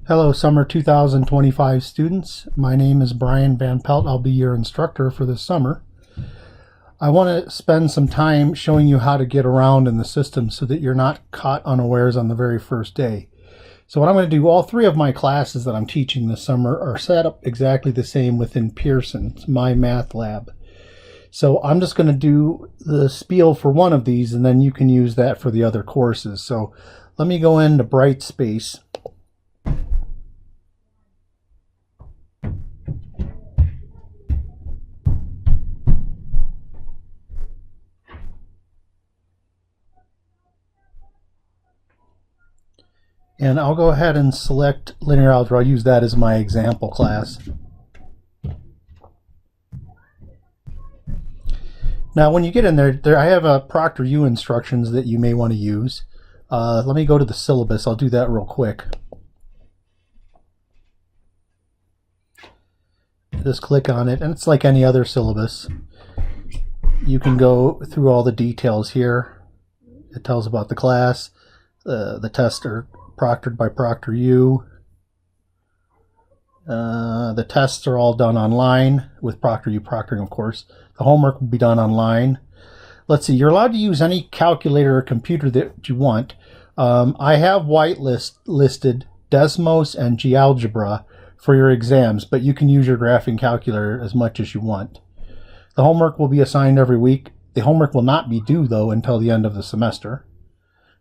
Hello, summer 2025 students. My name is Brian Van Pelt. I'll be your instructor for this summer. I want to spend some time showing you how to get around in the system so that you're not caught unawares on the very first day. So what I'm going to do, all three of my classes that I'm teaching this summer are set up exactly the same within Pearson. It's my math lab. So I'm just going to do the spiel for one of these, and then you can use that for the other courses. So let me go into Brightspace. And I'll go ahead and select linear algebra. I'll use that as my example class. Now when you get in there, I have a ProctorU instructions that you may want to use. Let me go to the syllabus. I'll do that real quick. Just click on it, and it's like any other syllabus. You can go through all the details here. It tells about the class. The tests are proctored by ProctorU. The tests are all done online with ProctorU proctoring, of course. The homework will be done online. Let's see, you're allowed to use any calculator or computer that you want. I have whitelisted Desmos and GeoGebra for your exams, but you can use your graphing calculator as much as you want. The homework will be assigned every week. The homework will not be due, though, until the end of the semester.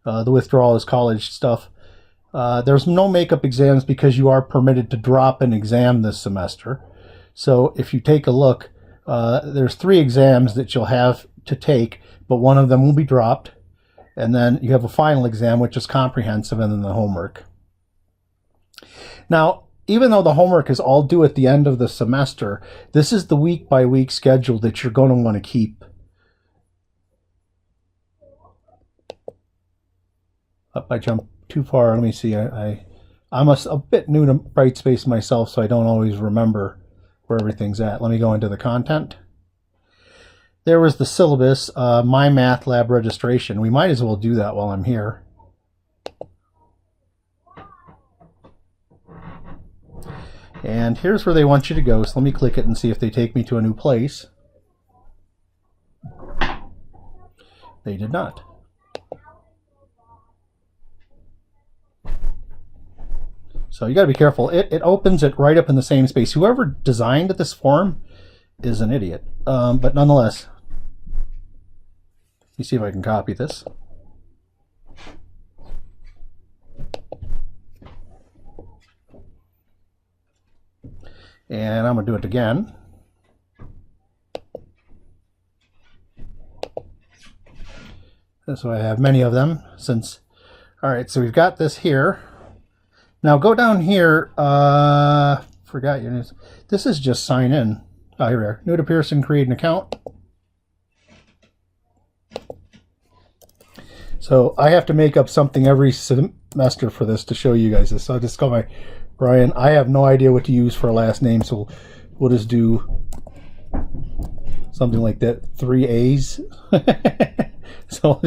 The withdrawal is college stuff. There's no makeup exams because you are permitted to drop an exam this semester. So if you take a look, there's 3 exams that you'll have to take, but one of them will be dropped. And then you have a final exam, which is comprehensive, and then the homework. Now, even though the homework is all due at the end of the semester, this is the week-by-week schedule that you're going to want to keep. I jumped too far. Let me see. I'm a bit new to Brightspace myself, so I don't always remember where everything's at. Let me go into the content. There was the syllabus, My Math Lab registration. We might as well do that while I'm here. And here's where they want you to go. So let me click it and see if they take me to a new place. They did not. So you got to be careful. It opens it right up in the same space. Whoever designed this form is an idiot. But nonetheless, let me see if I can copy this. And I'm going to do it again. So I have many of them since. All right, so we've got this here. Now go down here. Forgot your news. This is just sign in. Oh, here we are. New to Pearson, create an account. So I have to make up something every semester for this to show you guys this. So I'll just call my Brian. I have no idea what to use for a last name, so we'll just do something like that. 3 A's. So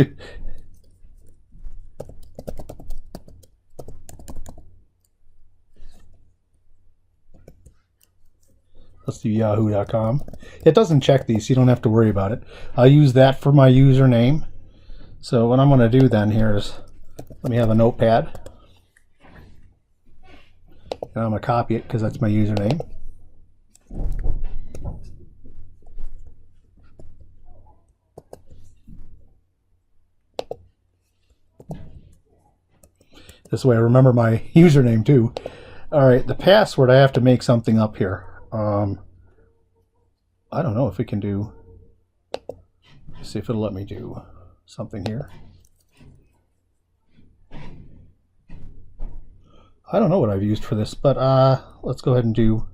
let's do yahoo.com. It doesn't check these, so you don't have to worry about it. I'll use that for my username. So what I'm going to do then here is, let me have a notepad. And I'm going to copy it because that's my username. This way I remember my username too. All right, the password, I have to make something up here. I don't know if we can do, let's see if it'll let me do something here. I don't know what I've used for this, but let's go ahead and do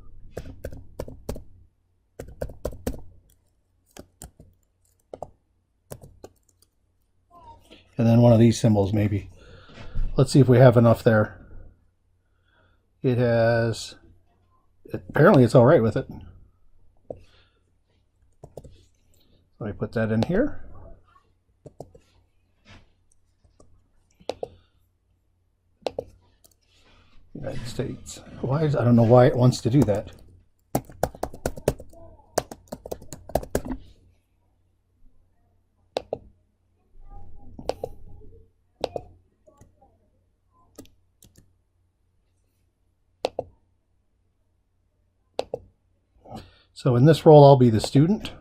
and then one of these symbols maybe. Let's see if we have enough there. It has, apparently it's all right with it. Let me put that in here. United States. Why is, I don't know why it wants to do that. So in this role, I'll be the student.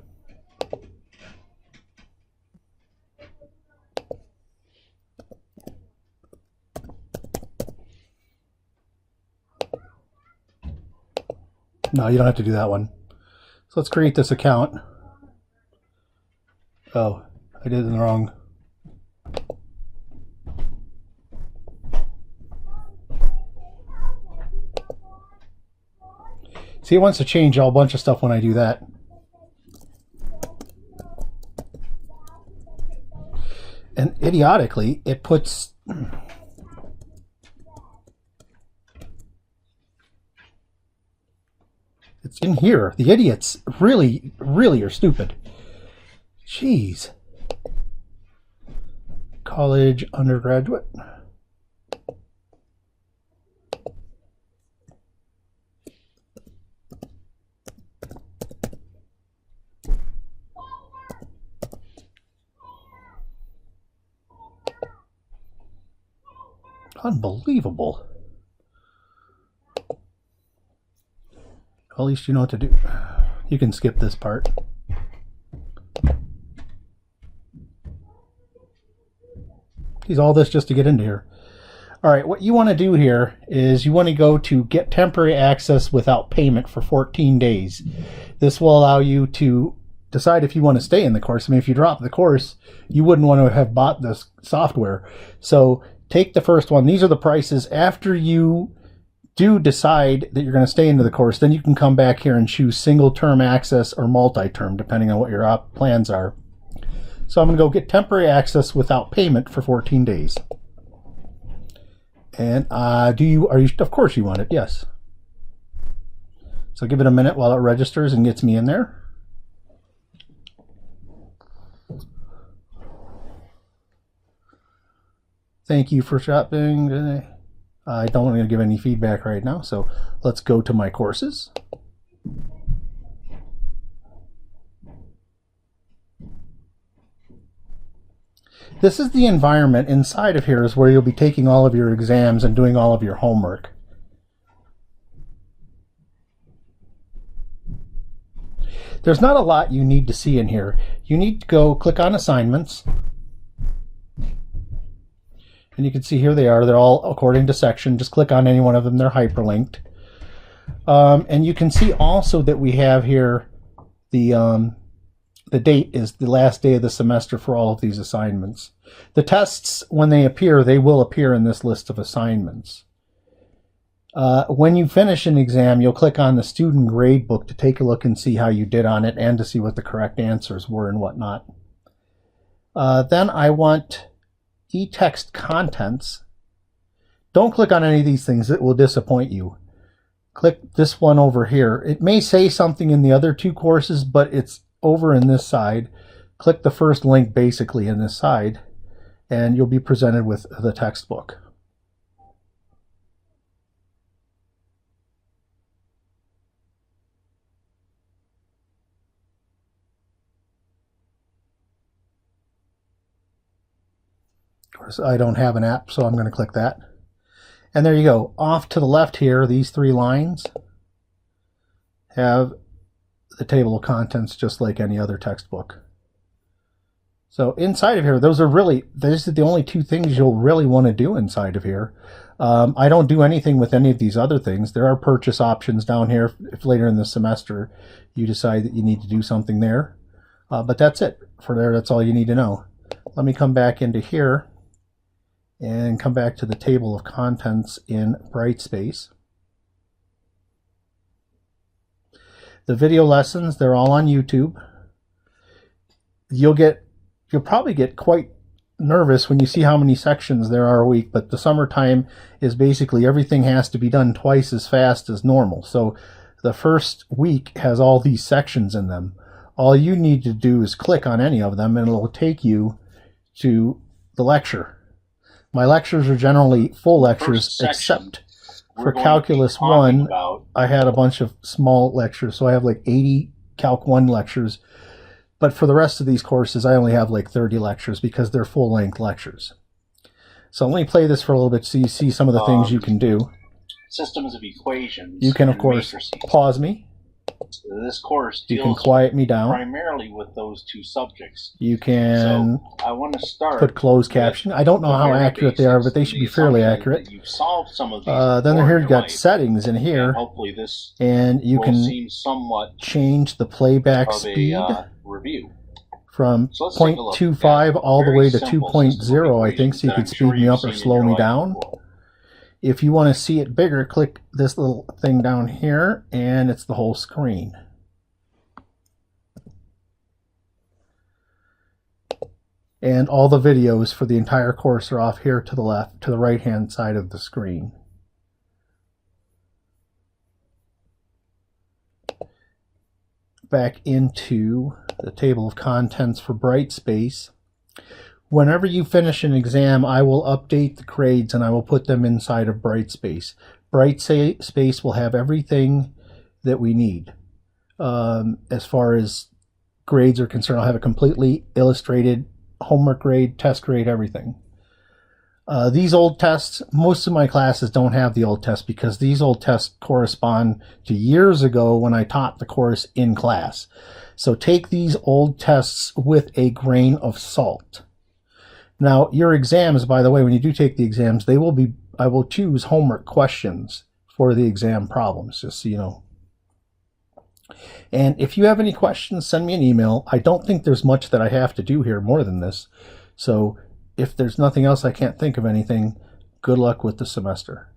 No, you don't have to do that one. So let's create this account. Oh, I did it in the wrong. See, it wants to change a whole bunch of stuff when I do that. And idiotically, it puts... It's in here. The idiots really, really are stupid. Jeez. College, undergraduate. Unbelievable. At least you know what to do. You can skip this part. Use all this just to get into here. All right, what you want to do here is you want to go to get temporary access without payment for 14 days. This will allow you to decide if you want to stay in the course. I mean, if you drop the course, you wouldn't want to have bought this software. So take the first one. These are the prices. After you do decide that you're going to stay into the course, then you can come back here and choose single term access or multi-term, depending on what your plans are. So I'm going to go get temporary access without payment for 14 days. And are you, of course you want it, yes. So give it a minute while it registers and gets me in there. Thank you for shopping. I don't want to give any feedback right now, so let's go to my courses. This is the environment. Inside of here is where you'll be taking all of your exams and doing all of your homework. There's not a lot you need to see in here. You need to go click on assignments. And you can see here they are. They're all according to section. Just click on any one of them. They're hyperlinked. And you can see also that we have here the date is the last day of the semester for all of these assignments. The tests, when they appear, they will appear in this list of assignments. When you finish an exam, you'll click on the student grade book to take a look and see how you did on it and to see what the correct answers were and whatnot. Then I want e-text contents. Don't click on any of these things. It will disappoint you. Click this one over here. It may say something in the other two courses, but it's over in this side. Click the first link basically in this side, and you'll be presented with the textbook. Of course, I don't have an app, so I'm going to click that. And there you go. Off to the left here, these three lines have the table of contents just like any other textbook. So inside of here, those are the only two things you'll really want to do inside of here. I don't do anything with any of these other things. There are purchase options down here if later in the semester you decide that you need to do something there. But that's it. For there, that's all you need to know. Let me come back into here and come back to the table of contents in Brightspace. The video lessons, they're all on YouTube. You'll probably get quite nervous when you see how many sections there are a week, but the summertime is basically everything has to be done twice as fast as normal. So the first week has all these sections in them. All you need to do is click on any of them and it'll take you to the lecture. My lectures are generally full lectures, except For Calculus 1, I had a bunch of small lectures, so I have like 80 Calc 1 lectures. But for the rest of these courses, I only have like 30 lectures because they're full-length lectures. So let me play this for a little bit so you see some of the things you can do. Systems of equations. You can, of course, pause me. This course you can quiet me down. Primarily with those two subjects. You can I want to start put closed caption. I don't know how accurate they are, but they should be fairly accurate. You've solved some of these then here you've got settings in here, and hopefully this and you can change the playback speed review. From 0.25 all the way to 2.0, I think, so you can speed me up or slow me down. If you want to see it bigger, click this little thing down here, and it's the whole screen. And all the videos for the entire course are off here to the left, to the right-hand side of the screen. Back into the table of contents for Brightspace. Whenever you finish an exam, I will update the grades and I will put them inside of Brightspace. Brightspace will have everything that we need. As far as grades are concerned, I'll have a completely illustrated homework grade, test grade, everything. These old tests, most of my classes don't have the old tests because these old tests correspond to years ago when I taught the course in class. So take these old tests with a grain of salt. Now, your exams, by the way, when you do take the exams, they will be, I will choose homework questions for the exam problems, just so you know. And if you have any questions, send me an email. I don't think there's much that I have to do here more than this. So if there's nothing else, I can't think of anything, good luck with the semester.